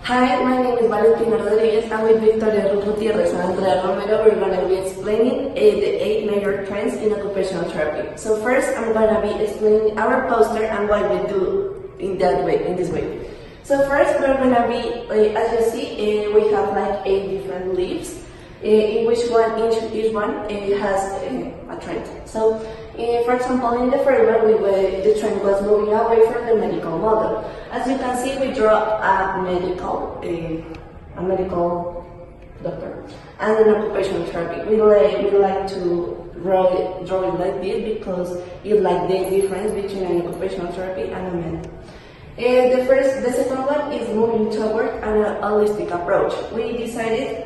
Hi, my name is Valentina Rodriguez. I'm with Victoria Gutierrez and Andrea Romero. We're going to be explaining the 8 major trends in occupational therapy. So first, I'm going to be explaining our poster and what we do in this way. So first, we're going to be, as you see, we have like 8 different leaves, in which each one has a trend. So, for example, in the first one, the trend was moving away from the medical model. As you can see, we draw a medical doctor and an occupational therapy. We like to draw it like this because it's like the difference between an occupational therapy and a medical. The second one is moving toward an holistic approach. We decided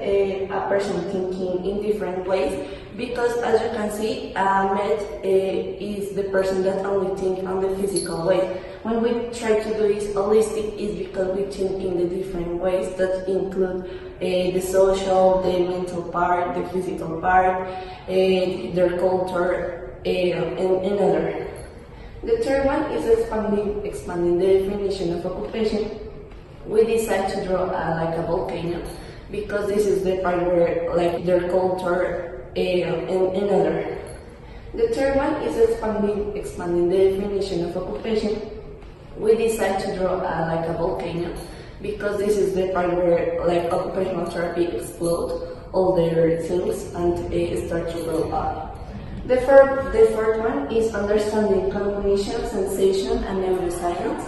a person thinking in different ways because, as you can see, a med is the person that only thinks on the physical way. When we try to do this holistic, is because we think in the different ways that include the social, the mental part, the physical part, their culture, and other. The third one is expanding the definition of occupation. We decide to draw like a volcano because this is the part where like their culture and other. The third one is expanding the definition of occupation. We decide to draw like a volcano because this is the part where like occupational therapy explodes all their things and start to grow up. The fourth one is understanding cognition, sensation, and neuroscience.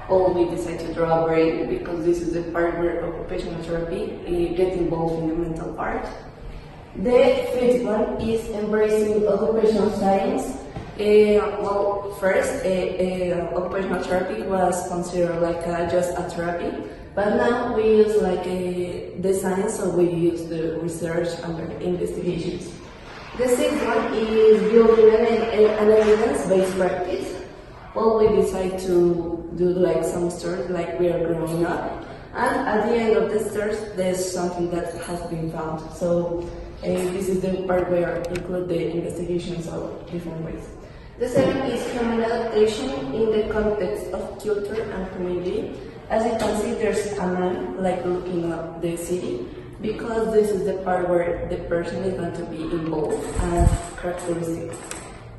We decide to draw a brain because this is the part where occupational therapy gets involved in the mental part. The fifth one is embracing occupational science. First, occupational therapy was considered like just a therapy, but now we use like the science, so we use the research and the investigations. The sixth one is building an evidence-based practice. We decide to do like some stories like we are growing up, and at the end of the stories there's something that has been found. So this is the part where I include the investigations of different ways. The seventh is human adaptation in the context of culture and community. As you can see, there's a man like looking up the city, because this is the part where the person is going to be involved and characteristics.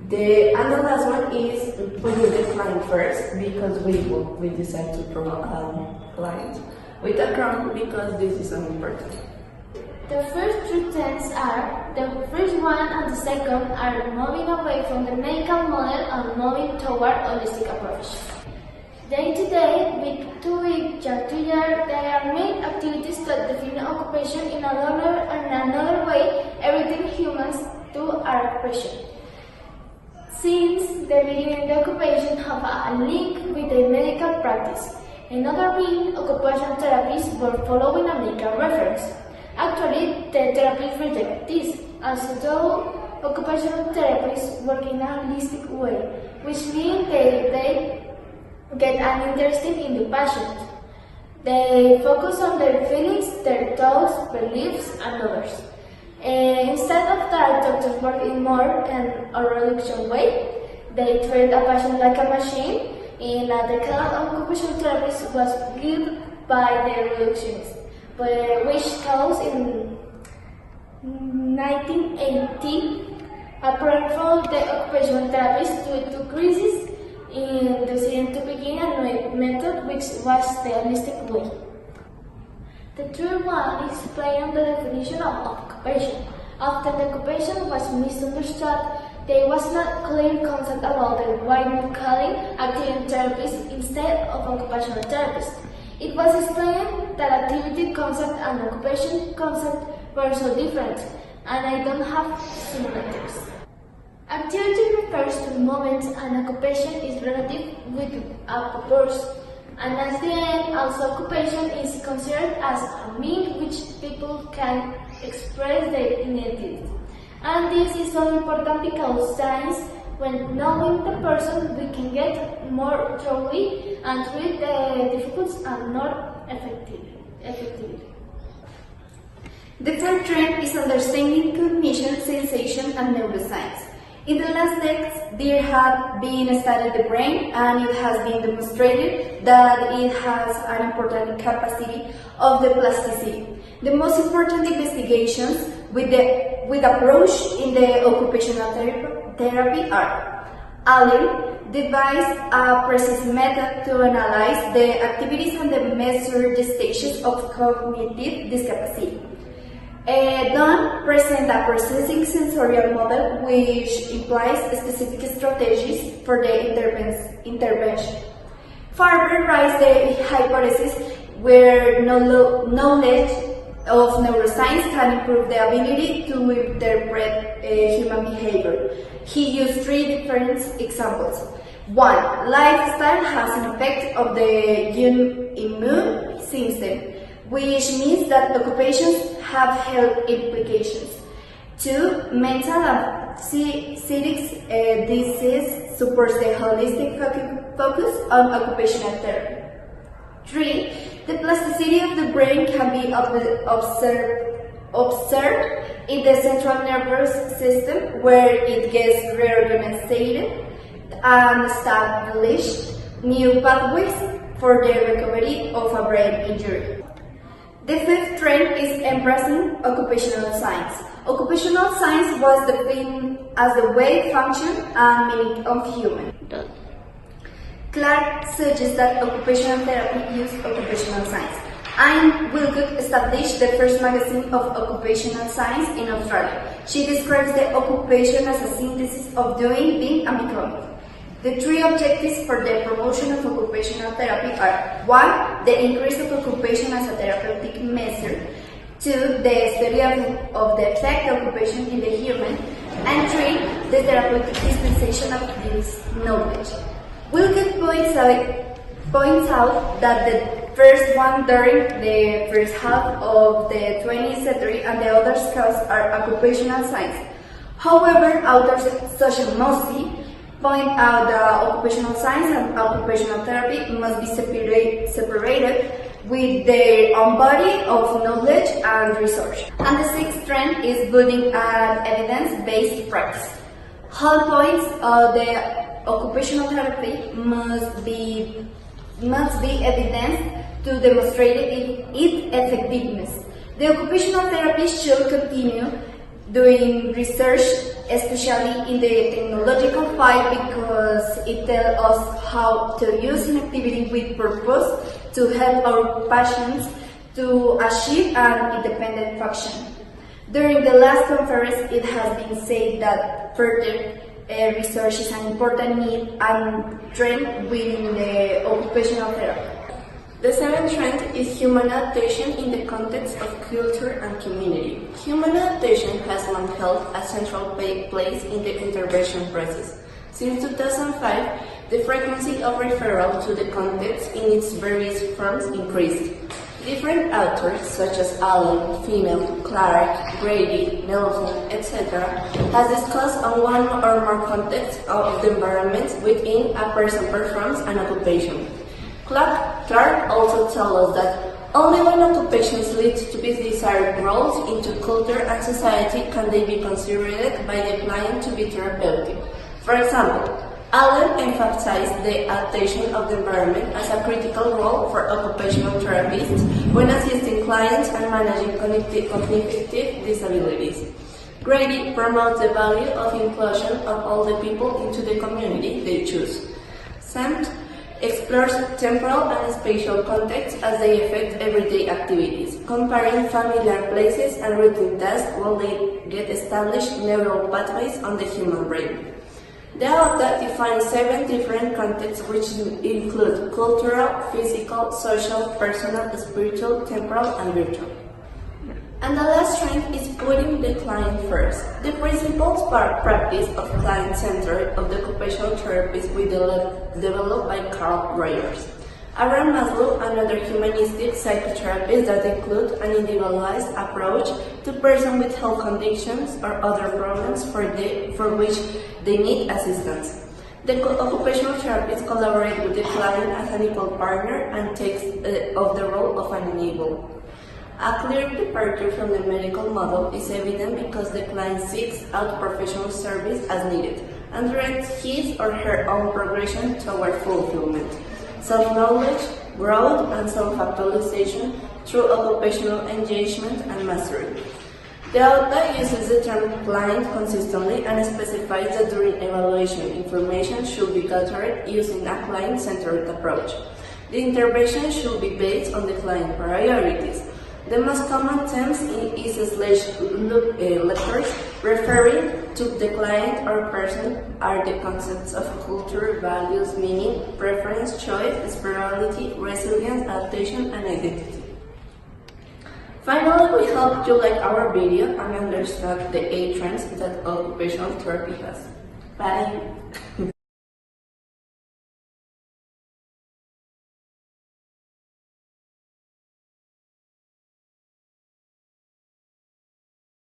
And the last one is putting the client first, because we decide to draw a client with a crown because this is important. The first 2 trends are, the first one and the second are moving away from the medical model and moving toward holistic approach. Day to day, week to week, year to year, there are main activities that define occupation in another way, everything humans do are occupation. Since the beginning, the occupation have a link with the medical practice. Another being, occupational therapists were following a medical reference. Actually, the therapists reject this, as though occupational therapists work in a holistic way, which means they get an interest in the patient. They focus on their feelings, their thoughts, beliefs, and others. Instead of that, doctors work in more a reduction way. They treat a patient like a machine. In a decade, occupational therapy was built by the reductionists, which caused in 1980 a program for the occupational therapists to crisis in deciding to begin a new method, which was the holistic way. The third one is playing on the definition of occupation. After the occupation was misunderstood, there was not clear concept about the why not calling activity therapists instead of occupational therapists. It was explained that activity concept and occupation concept were so different, and I don't have similarities. Activity refers to movement and occupation is relative with a purpose. And at the end, also occupation is considered as a means which people can express their identity. And this is so important because science, when knowing the person, we can get more thoroughly and treat the difficulties and more effectively. The third trend is understanding cognition, sensation, and neuroscience. In the last decades, there have been studied the brain, and it has been demonstrated that it has an important capacity of the plasticity. The most important investigations with approach in the occupational therapy are: Allen devised a precise method to analyze the activities and measure the stages of cognitive discapacity. Don presents a processing sensorial model which implies specific strategies for the intervention. Farber raised the hypothesis where knowledge of neuroscience can improve the ability to interpret human behavior. He used three different examples. 1. Lifestyle has an effect of the immune system, which means that occupations have health implications. 2. Mental and physics disease supports the holistic focus on occupational therapy. 3. The plasticity of the brain can be observed in the central nervous system, where it gets reorganized and established new pathways for the recovery of a brain injury. The fifth trend is embracing occupational science. Occupational science was defined as the way, function, and meaning of human. Clark suggests that occupational therapy uses occupational science. Anne Wilcock established the first magazine of occupational science in Australia. She describes the occupation as a synthesis of doing, being, and becoming. The three objectives for the promotion of occupational therapy are: 1. The increase of occupation as a therapeutic measure; 2. The study of the effect of occupation in the human; and 3. The therapeutic dispensation of this knowledge. Wilcock points out that the first one during the first half of the 20th century and the other causes are occupational science. However, authors such as Mosley point out that occupational science and occupational therapy must be separated with their own body of knowledge and research. And the sixth trend is building an evidence-based practice. Hall points the occupational therapy must be evidenced to demonstrate its effectiveness. The occupational therapy should continue doing research, especially in the technological field, because it tells us how to use an activity with purpose to help our patients to achieve an independent function. During the last conference, it has been said that further research is an important need and trend within the occupational therapy. The seventh trend is human adaptation in the context of culture and community. Human adaptation has long held a central place in the intervention process. Since 2005, the frequency of referral to the context in its various forms increased. Different authors such as Allen, Finnell, Clark, Grady, Nelson, etc. has discussed on one or more contexts of the environment within a person performs an occupation. Clark also tells us that only when occupations lead to be desired roles into culture and society can they be considered by the client to be therapeutic. For example, Allen emphasized the adaptation of the environment as a critical role for occupational therapists when assisting clients and managing cognitive disabilities. Grady promotes the value of inclusion of all the people into the community they choose. Sam explores temporal and spatial contexts as they affect everyday activities, comparing familiar places and routine tasks while they get established neural pathways on the human brain. The author defines 7 different contexts which include cultural, physical, social, personal, spiritual, temporal, and virtual. And the last trend is putting the client first. The principles practice of client-centered of the occupational therapist we developed by Carl Rogers. Abraham Maslow, another humanistic psychotherapist that include an individualized approach to persons with health conditions or other problems for which they need assistance. The occupational therapist collaborates with the client as an equal partner and takes of the role of an enabler. A clear departure from the medical model is evident because the client seeks out professional service as needed and directs his or her own progression toward fulfillment, self-knowledge, growth, and self-actualization through occupational engagement and mastery. The author uses the term client consistently and specifies that during evaluation, information should be gathered using a client-centered approach. The intervention should be based on the client priorities. The most common terms is lectures referring to the client or person are the concepts of culture, values, meaning, preference, choice, spirituality, resilience, adaptation, and identity. Finally, we hope you like our video and understand the 8 trends that occupational therapy has. Bye!